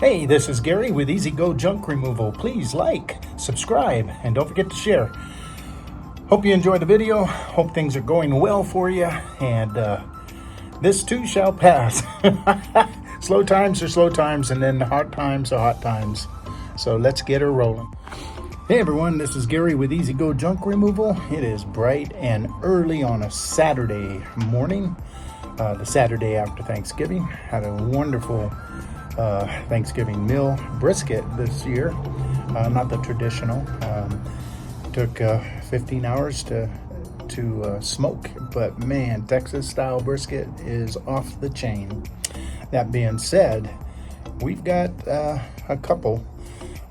Hey, this is Gary with Easy Go Junk Removal. Please like, subscribe, and don't forget to share. Hope you enjoyed the video. Hope things are going well for you. And this too shall pass. Slow times are slow times, and then hard times are hot times. So let's get her rolling. Hey everyone, this is Gary with Easy Go Junk Removal. It is bright and early on a Saturday morning. The Saturday after Thanksgiving. Had a wonderful Thanksgiving meal, brisket this year, not the traditional. Took 15 hours to smoke, but man, Texas style brisket is off the chain. That being said, we've got a couple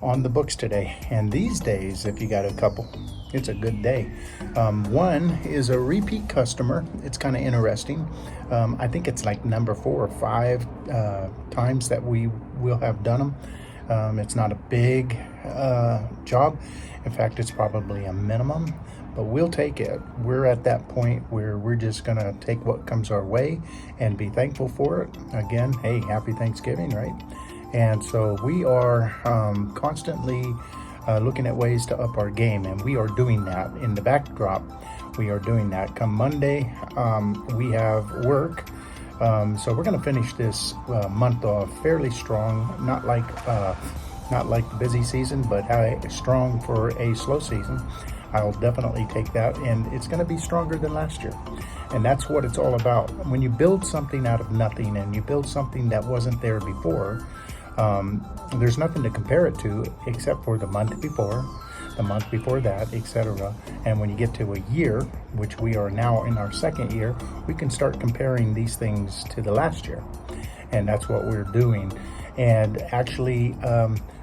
on the books today, and these days, if you got a couple, it's a good day. One is a repeat customer. It's kind of interesting. I think it's like number 4 or 5 times that we will have done them. It's not a big job. In fact, it's probably a minimum, but we'll take it. We're at that point where we're just gonna take what comes our way and be thankful for it. Again, hey, happy Thanksgiving, right? And so we are constantly looking at ways to up our game, and we are doing that. In the backdrop, we are doing that. Come Monday, we have work, so we're going to finish this month off fairly strong. Not like the busy season, but strong for a slow season. I'll definitely take that, and it's going to be stronger than last year. And that's what it's all about. When you build something out of nothing, and you build something that wasn't there before, there's nothing to compare it to except for the month before, the month before that, etc. And when you get to a year, which we are now in our 2nd year, we can start comparing these things to the last year. And that's what we're doing. And actually,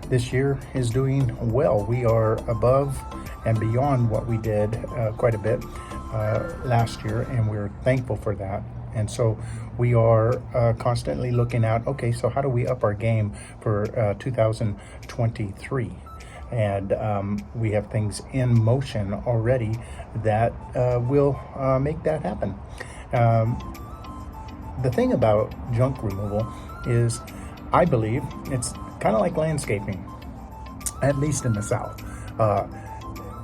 this year is doing well. We are above and beyond what we did quite a bit last year, and we're thankful for that. And so we are constantly looking at, okay, so how do we up our game for 2023? And we have things in motion already that will make that happen. The thing about junk removal is, I believe, it's kind of like landscaping, at least in the South.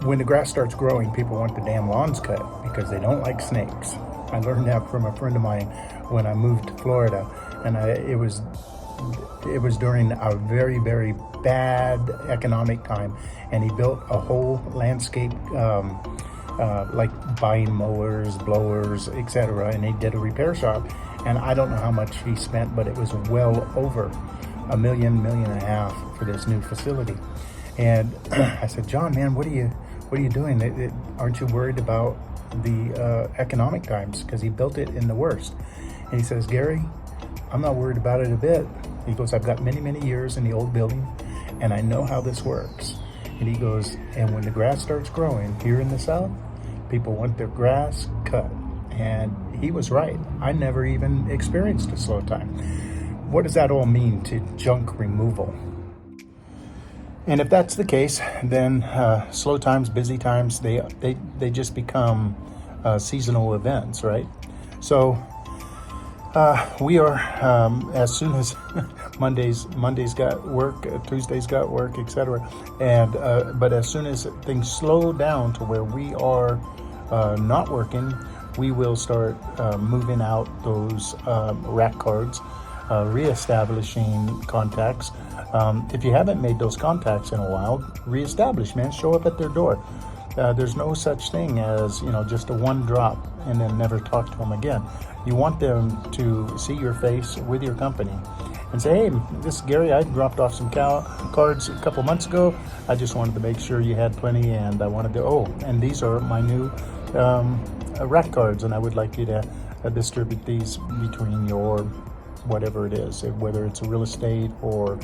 When the grass starts growing, people want the damn lawns cut because they don't like snakes. I learned that from a friend of mine when I moved to Florida, and it was during a very, very bad economic time, and he built a whole landscape, like buying mowers, blowers, etc., and he did a repair shop, and I don't know how much he spent, but it was well over $1.5 million for this new facility. And I said, John, man, what are you doing? Aren't you worried about the economic times? Because he built it in the worst. And he says, Gary, I'm not worried about it a bit. He goes, I've got many, many years in the old building, and I know how this works. And he goes, and when the grass starts growing here in the South, people want their grass cut. And he was right. I never even experienced a slow time. What does that all mean to junk removal? And if that's the case, then slow times, busy times, they just become seasonal events, right? So we are, as soon as Mondays got work, Tuesdays got work, etc. And but as soon as things slow down to where we are not working, we will start moving out those rack cards, reestablishing contacts. If you haven't made those contacts in a while, reestablish, man. Show up at their door. There's no such thing as, just a one drop and then never talk to them again. You want them to see your face with your company and say, hey, this is Gary. I dropped off some cards a couple months ago. I just wanted to make sure you had plenty, and I wanted to, and these are my new rack cards, and I would like you to distribute these between your whatever it is, whether it's a real estate or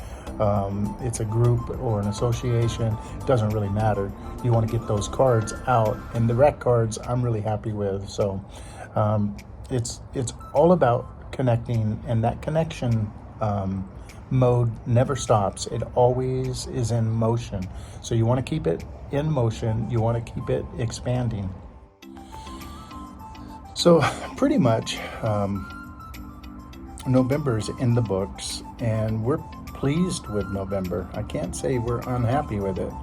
it's a group or an association. It doesn't really matter. You want to get those cards out, and the rack cards I'm really happy with. So it's all about connecting, and that connection mode never stops. It always is in motion. So you want to keep it in motion. You want to keep it expanding. So pretty much November's in the books, and we're pleased with November. I can't say we're unhappy with it.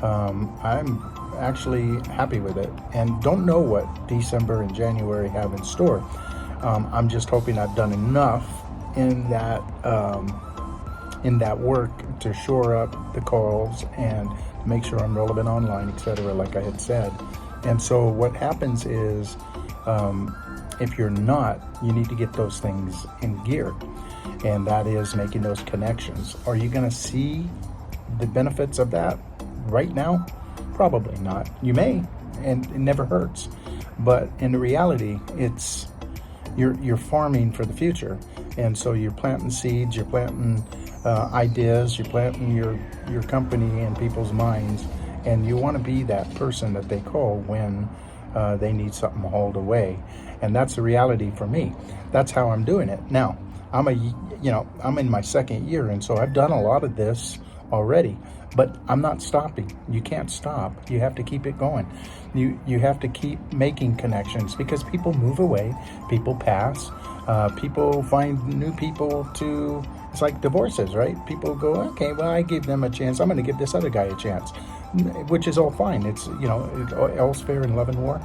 I'm actually happy with it, and don't know what December and January have in store. I'm just hoping I've done enough in that work to shore up the calls and make sure I'm relevant online, etc., like I had said. And so what happens is, if you're not, you need to get those things in gear, and that is making those connections. Are you going to see the benefits of that right now? Probably not. You may, and it never hurts. But in reality, it's you're farming for the future, and so you're planting seeds, you're planting ideas, you're planting your company in people's minds, and you want to be that person that they call when they need something hauled away. And that's the reality for me. That's how I'm doing it now. I'm in my second year, and so I've done a lot of this already, but I'm not stopping. You can't stop. You have to keep it going. You have to keep making connections, because people move away, people pass, people find new people to. It's like divorces, right? People go, okay, well, I gave them a chance, I'm going to give this other guy a chance, which is all fine. It's, all's fair in love and war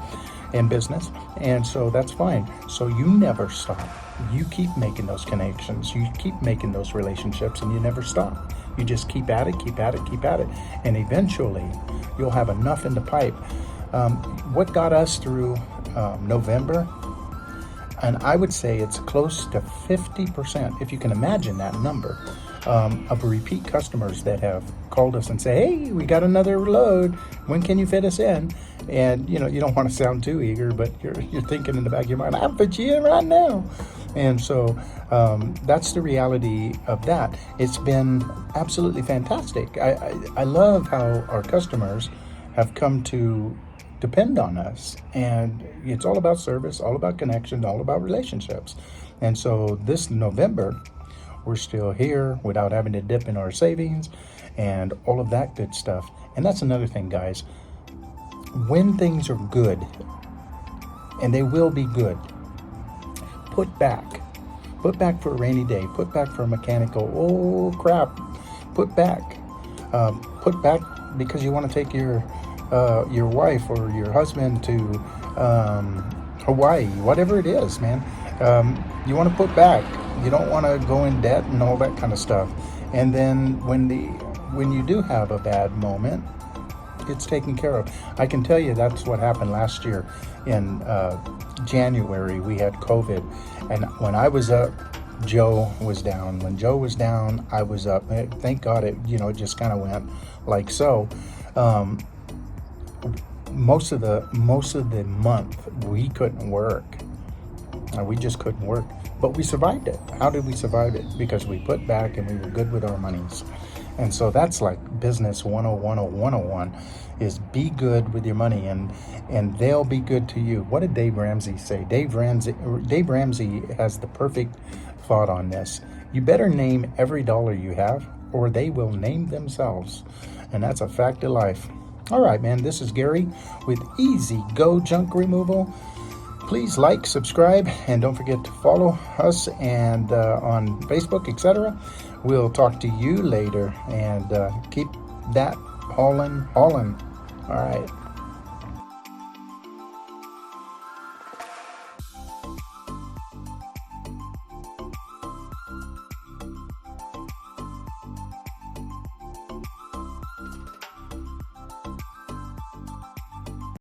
and business, and so that's fine. So you never stop. You keep making those connections, you keep making those relationships, and you never stop. You just keep at it, keep at it, keep at it, and eventually you'll have enough in the pipe. What got us through November, and I would say it's close to 50%, if you can imagine that number, of repeat customers that have called us and say, hey, we got another load, when can you fit us in? And you don't want to sound too eager, but you're thinking in the back of your mind, I'll fit you in right now. And so that's the reality of that. It's been absolutely fantastic. I love how our customers have come to depend on us, and it's all about service, all about connection, all about relationships. And so this November, we're still here without having to dip in our savings and all of that good stuff. And that's another thing, guys. When things are good, and they will be good, put back for a rainy day, put back for a mechanical, oh crap, put back because you want to take your wife or your husband to Hawaii, whatever it is, man. You want to put back. You don't want to go in debt and all that kind of stuff. And then when you do have a bad moment, it's taken care of. I can tell you that's what happened last year in January. We had COVID, and when I was up, Joe was down. When Joe was down, I was up. Thank God it just kind of went like so. Most of the month we couldn't work. We just couldn't work, but we survived it. How did we survive it? Because we put back and we were good with our monies. And so that's like business 101 or 101 is be good with your money, and they'll be good to you. What did Dave Ramsey say? Dave Ramsey has the perfect thought on this. You better name every dollar you have, or they will name themselves. And that's a fact of life. All right, man, this is Gary with Easy Go Junk Removal. Please like, subscribe, and don't forget to follow us and on Facebook, etc. We'll talk to you later, and keep that hauling. All right.